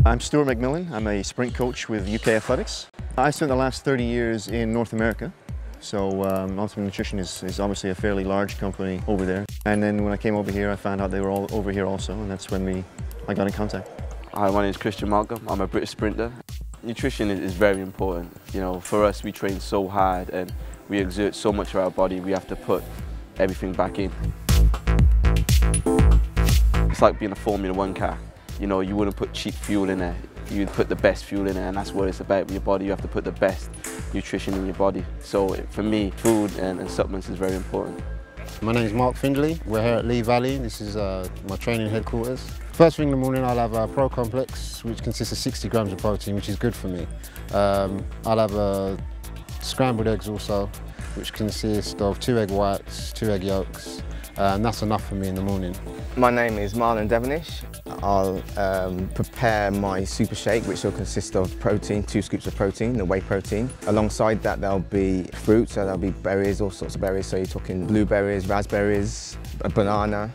I'm Stuart McMillan. I'm a sprint coach with UK Athletics. I spent the last 30 years in North America. So Optimum Nutrition is obviously a fairly large company over there. And then when I came over here, I found out they were all over here also, and that's when I got in contact. Hi, my name is Christian Malcolm. I'm a British sprinter. Nutrition is very important. You know, for us, we train so hard and we exert so much of our body, we have to put everything back in. It's like being a Formula 1 car. You know, you wouldn't put cheap fuel in there. You'd put the best fuel in there, and that's what it's about with your body. You have to put the best nutrition in your body. So for me, food and supplements is very important. My name is Mark Findlay. We're here at Lee Valley. This is my training headquarters. First thing in the morning, I'll have a Pro Complex, which consists of 60 grams of protein, which is good for me. I'll have scrambled eggs also, which consist of 2 egg whites, 2 egg yolks, and that's enough for me in the morning. My name is Marlon Devonish. I'll prepare my super shake, which will consist of protein, 2 scoops of protein, the whey protein. Alongside that, there'll be fruit, so there'll be berries, all sorts of berries. So you're talking blueberries, raspberries, a banana,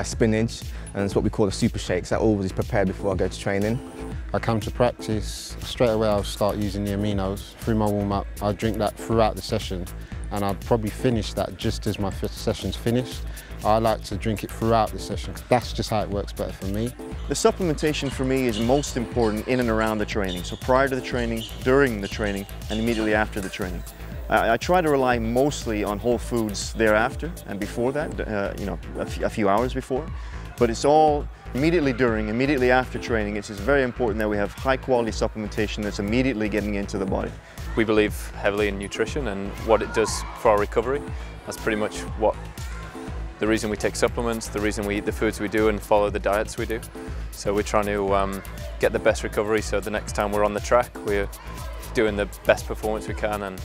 spinach, and it's what we call a super shake. So that always is prepared before I go to training. I come to practice, straight away I'll start using the aminos through my warm-up. I'll drink that throughout the session, and I'll probably finish that just as my session's finished. I like to drink it throughout the session, because that's just how it works better for me. The supplementation for me is most important in and around the training. So prior to the training, during the training, and immediately after the training. I try to rely mostly on whole foods thereafter and before that, you know, a few hours before. But it's all immediately during, immediately after training. It's just very important that we have high quality supplementation that's immediately getting into the body. We believe heavily in nutrition and what it does for our recovery. That's pretty much the reason we take supplements, the reason we eat the foods we do and follow the diets we do. So we're trying to get the best recovery, so the next time we're on the track, we're doing the best performance we can. And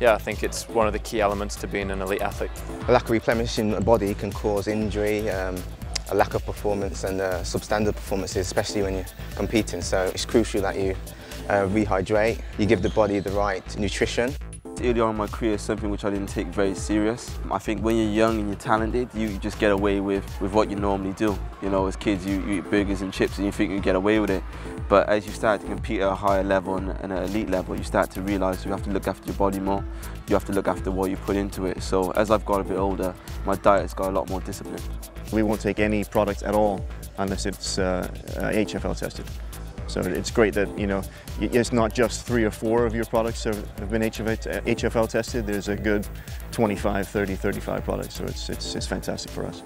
yeah, I think it's one of the key elements to being an elite athlete. A lack of replenishing the body can cause injury, a lack of performance and substandard performances, especially when you're competing. So it's crucial that you rehydrate, you give the body the right nutrition. Early on in my career, something which I didn't take very serious. I think when you're young and you're talented, you just get away with what you normally do. You know, as kids, you eat burgers and chips and you think you get away with it. But as you start to compete at a higher level and an elite level, you start to realise you have to look after your body more. You have to look after what you put into it. So as I've got a bit older, my diet's got a lot more discipline. We won't take any product at all unless it's HFL tested. So it's great that, you know, it's not just 3 or 4 of your products have been HFL tested. There's a good 25, 30, 35 products, so it's fantastic for us.